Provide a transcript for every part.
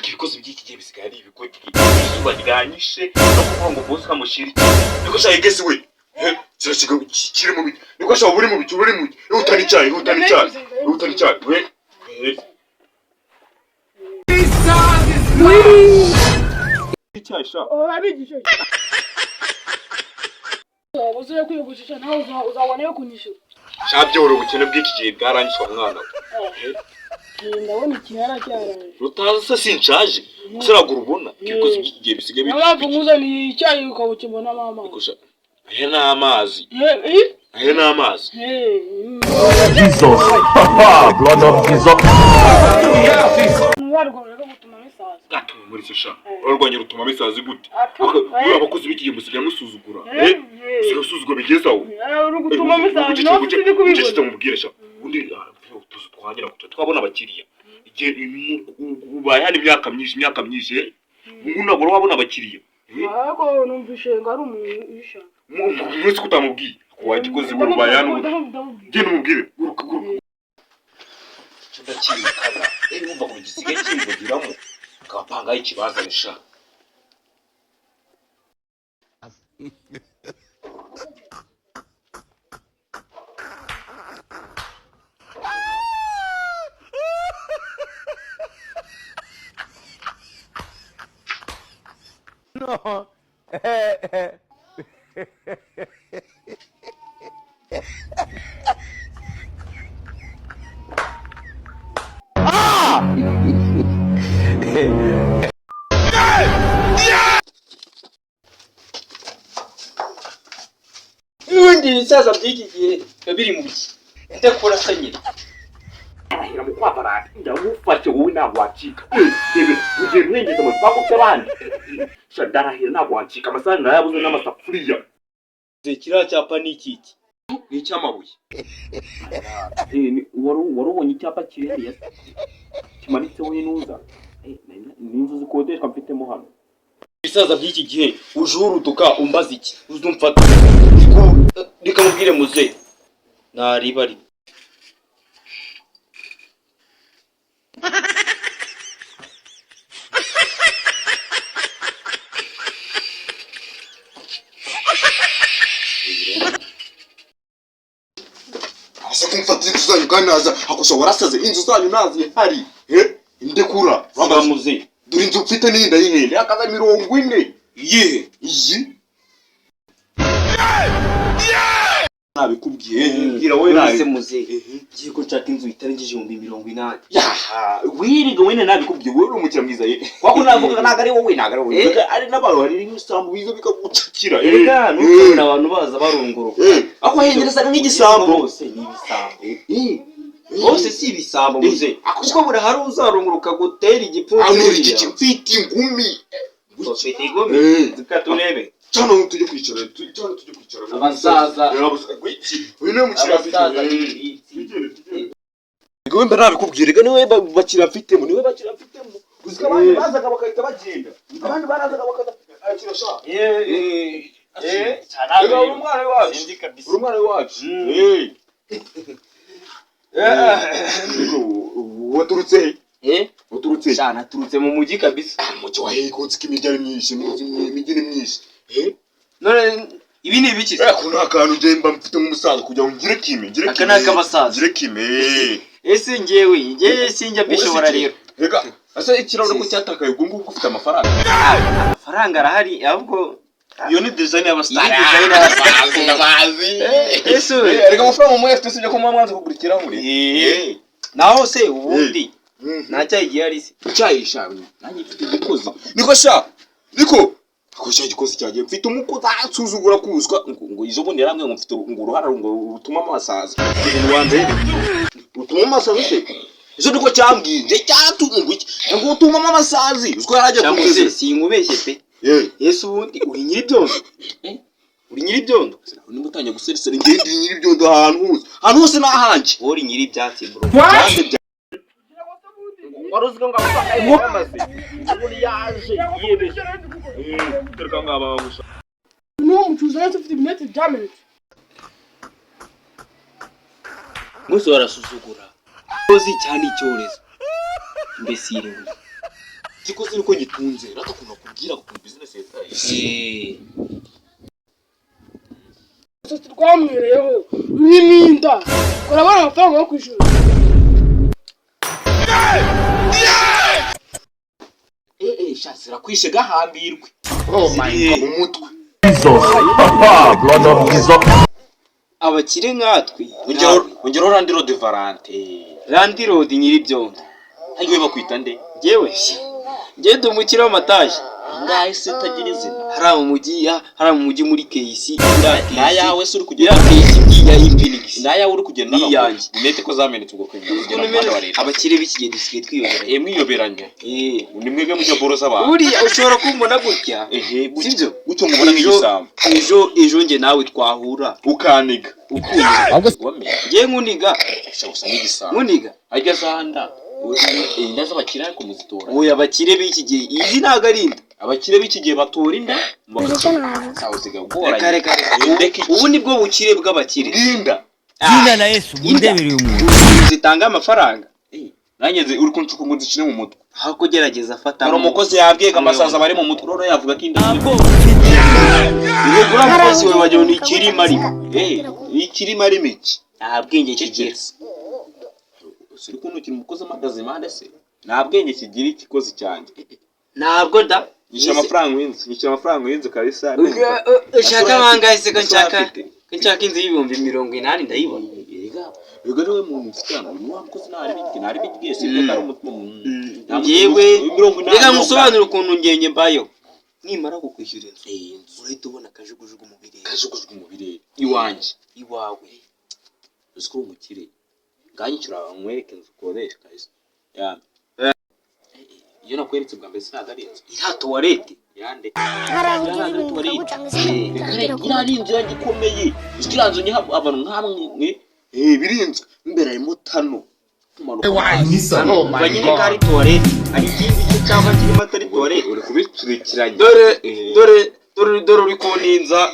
Ibikoze by'iki gihe bisigaye ari ibikoti izuba ryanyishe no kuvuga ngo bose kamushiri niko shayigese we kirashiga kiri mu biti niko shaho buri mu biti uri mu utani cyane we icyasha abigisha uzuye kwiyogoshisha nawe uzabona yo kunyishura shabyoro ubukene bw'iki gihe bwaranyishwa mwana ndabona ikihara cyaraje utazi se sinshaje usiragura ubona ibikoze by'iki gihe bisigaye nabwo muzaniye icyayi ukabukibona mama ahe n'amazi Jesus, blood of Jesus. Gatuma muri sesha urwanya rutuma mesazi gute abakozi b'iki gihe musigaye musuzugura usuzugura bigezaho urugutuma mesazi no kuri kubibona mubwire sha undi tuzo twanyira twabona abakiriya igihe ubaye hano imyaka myinshi unabura wabona abakiriya ako numvishe ngari umuisha mwese kutamubwiye wagikoze ubaye hano genda umubwire ndakimukana umva ngo gisigaye kimvugiramo kapanga ikibazanisha No. Ubundi bisaza by'iki gihe biri mu biki ndakora sanyira ahira mu kwabarata ndamufashe wowe nagwacika debe ugiye mwengeza mu twagutse bandi shadara hira nagwacika amasana nayabuze n'amasafuriya kiriya cyapa ni ikiki ni icyamabuye warubonye icyapa kireriye kimanitseho inuza n'inzu zikodeshwa mfitemo hano bisaza by'iki gihe ujurutuka umbaza iki uzumfata reka mubwire muze naribari ase kumfata inzu zanyu kanaza akoshobora saze inzu zanyu nazi hari indekura bamuze duri inzu mfite n'inda y'ihene akaza 40 iyihe iyi nabikubwiye ngira wowe nase muze giye ko nshaka inzu itarengeje 180 yaha wiriga wene nabikubwiye wowe umukira mwiza ye wako navuga naga ari wowe ari n'abantu hari n'isambu bizo bikagucakira ega n'ukubona abantu baza barongoro ako hengereza nk'igisambu bose ni ibisambo bose si ibisambo muze kuko buri hari uzarongoruka gutera igipfunsi iki mfite ingumi ufite ingumi zikaturebe cyane tujye kwicara abasaza uyu ni umukira afite Ego mbe nabikubwira niwe bakira mfitemo uzika abandi bazaga bakahita bagenda abandi barazaga bakakira sha cyane umwana wacu waturutse uturutse cyane aturutse mu mujyi kabisa mucyo wahikunze imiryari myinshi imigini myinshi none ibi ni ibiki kuna akantu gemba mfite nk'umusaza kugira ngo ngire kime aka naka basaza ngire kime ese ngewe sinjya bishobora rero rega ase ikirahure ko cyatakaye ubwo ngubu ufite amafaranga arahari ahubwo iyo ni design y'abastar ndabazi ese rega amafaranga mu FTC byo ko mwanze kugurikira muri naho se ubundi nacyayi gihari se cyayisha nanjye mfite igikoze niko sha niko Ako cya gikozi cyagiye mfite umukozi asuzugura kuzwa ngo izo bundi yaramwe ngo mfite ngo uruhara ngo rutuma amasaza. Ibintu wanze rutuma amasaza se. Izo niko cyambwije cyatunga iki ngo utuma amasazi. Uzko yarajya kumeze sinkubeshye pe. Yesu ubundi uri nyiri byondo. Uri nyiri byondo. Nimba utanye guseresera ngende nyiri byondo ahantu hose nahanje. Uri nyiri byatsi bro. Waruzwe ngo amaze. Ubundi yaje yiyebeje. Turka ngaba gusa. No, mucuza ufite ibineti byamenetse. Muso warasuzugura. Kozi cyane icyorezo. Imbesire we. Gikoze niko gitunze. Rata kuna kubwira ku business yetaye. Sasa twamwireyeho. Wiminda. Kurabona amafaranga yo kwishura. Shazira kwishe gahambirwe. Oh my God. Mu mutwe. Jesus. Blood of Jesus. Abakire nkatwe. Ongero Randiro de Valente. Randiro di nyiri byondo. Ayiwe bakwita nde? Jewe. Ngende umukire w'amataje. Ndahise tagira izina. Hari mu mujyi muri KC. Na yawe se uri kugenda KC ya Infinix. Na yawe uri kugenda yanjye. Nete ko zamenetse ubwo kwenda kugenda. Abakire b'ikigeni dusigaye twiyoberanya. Mwiyoberanya. Ni mwebwe mujya borosa abantu. Uri ushobora kumbona gutya. Sibyo. Gucyo ngubona nk'igisambo. Ejo nge nawe twahura. Ukaniga. Ngiye nkuniga. Gusa nk'igisambo. Nkuniga. Ajya sanda. Inda z'abakire ariko muzitora. Oya abakire b'iki gihe izi ntago ari inda. Abakire b'iki gihe batora inda. Kare. Ubu nibwo bukire bw'abakire. Inda. Jina la Yesu mundebereye umuntu. Zitanga amafaranga. Nanjye uri kuncuka ngo zikine mu mutwe. Aho kugerageza fata. Hari umukozi yabwiye amasaza bari mu mutwe rero yavuga ko inda. Iyo gura mukozi we bajyo ni kirima ari. Ikirima ari miki. Nta bwenge kigira. Suri kunukira umukozi amagaze impande se. Nta bwenge kigira ikikozi cyanjye. Ntabwo da. Nyishyura amafaranga y'inzu kabisa. Ushaka bangahe se ko nshaka inzu y'ibihumbi 80 ndayibona. Yego niwe muntu mfitana. Niwa mukozi nari biki se ko ari umutima. Yewe reka musobanura ukuntu ngenye mbayo. Nimara kukwishyura inzu urahita ubona kajugujugu mu birere. Kajugujugu mu birere. Iwanjye. Iwawe. Uziko umukire. Nganyicura nkwereke inzu ukodesha kabisa. Ya. Iyo nakweretse bwa mbere sinaga ari inzu. Ira toilette. Yande. Ira inzu yagikomeye. Ikiranzo nyi abantu nkamwe. Birinzwe. Imbere harimo tano. Banyine kari toilette. Ari ikindi cyangwa kirimo atari toilette. Uri kubikurikiranye. Dore uri kuninza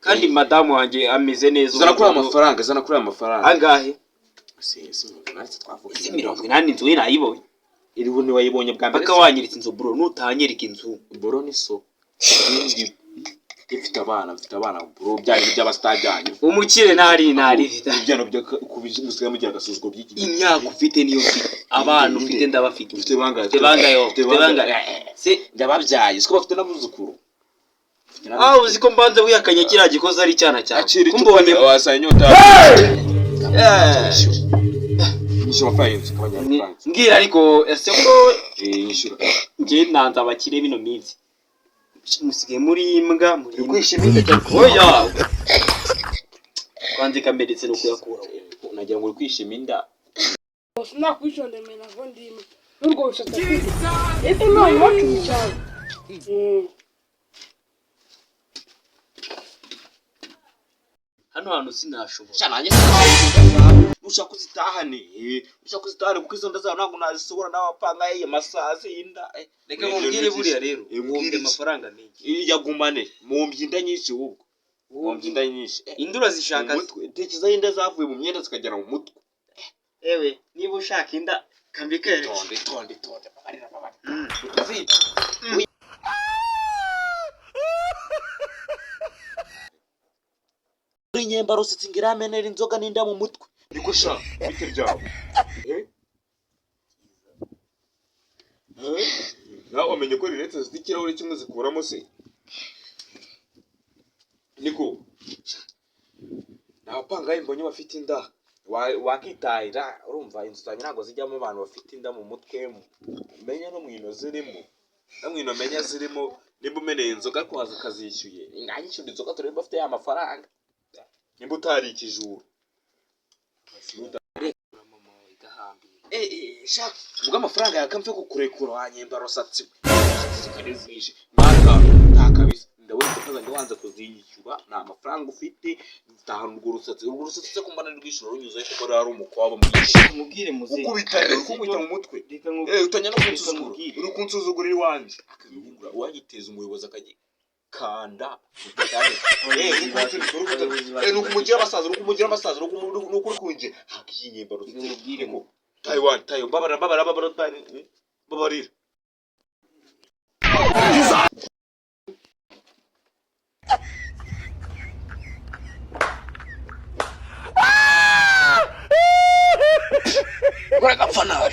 kandi madamu wanjye ameze neza. Zana kuri amafaranga. Angahe? Ese twavuga. Ese 80 inzu irayibonye. Iri bunni wayibonye bwa mbere. Paka wanyiritse inzu bro nutanyerika inzu. Bro ni so. Mfite abana bro byari by'abastajyanye. Umukire ntari vita. Ibyano byo kubijumusiga mu cyagasuzugo by'iki. Imyaka ufite niyo mfite. Abantu ufite ndabafite. Ufite bangahe? Ufite bangahe? Se ndababyaye. Siko bafite n'abuzukuru. Uziko mbanze wiyakanye kira gikoza ari cyana cyane. Kumbonye wasanye inyota. Nisho amafaranga kabanya. Mbwira ariko ese ko nyishura. Nge nanza abakire bino minsi. Musige muri imbwa muri kwishimira cyane. Oya. Kwandika medicine no kuyakura. Nagira ngo uri kwishima inda. Sinakwishonde mena vondime. Nurgo ushaka. Ese no iwacu cyane. Hano hantu sinashobora. Cyane ushaka kuzitahane. Ushaka kuzitahane kuko izo ndaza ntabwo nazisobora n'abapanga y'amasazi y'inda. Reka mubwire buriya rero. Mwumve amafaranga menshi. Yagumane mu mbyinda nyinshi ubwo. Mu mbyinda nyinshi. Indura zishaka tekiza inda zavuye mu myenda zikagera mu mutwe. Ewe niba ushaka inda kambike tonde. Babarira. Inyemba rusitse ngiramenera inzoga n'inda mu mutwe. Niko sha bite byawe. Nawe wamenye ko riretse zikirahure kimwe zikuramo se. Niko. Nabapanga imbonye bafite inda. Wakitahira urumva inzu zanyu ntago zijyamo abantu bafite inda mu mutwe. Menya no mwino zirimo. Namwino menya zirimo nimba umeneye inzoga kwaza ukazishyuye inganyishyura inzoga turebe bafite ya mafaranga nimba utari ikijuru shaka ubwo amafaranga yakamve kukurekura wanyemba rosatsi zikanizishe nta kabisa ndabona utazanye wanze kuzinyishyura nta mafaranga ufite utahana urwo rusatsi se kumbana rwishura runyuze kuko ari umukobwa mwinshi mubwire muze ukubita mu mutwe utanya no kunsuzugura uri kunsuzugura iwanjye akabigura wanyiteza umuyobozi akagikanda nukumugira abasaza nukuri kunjye hakinyemba rusatsi mubwire ko Taiwan babarira Kora gapfa nawe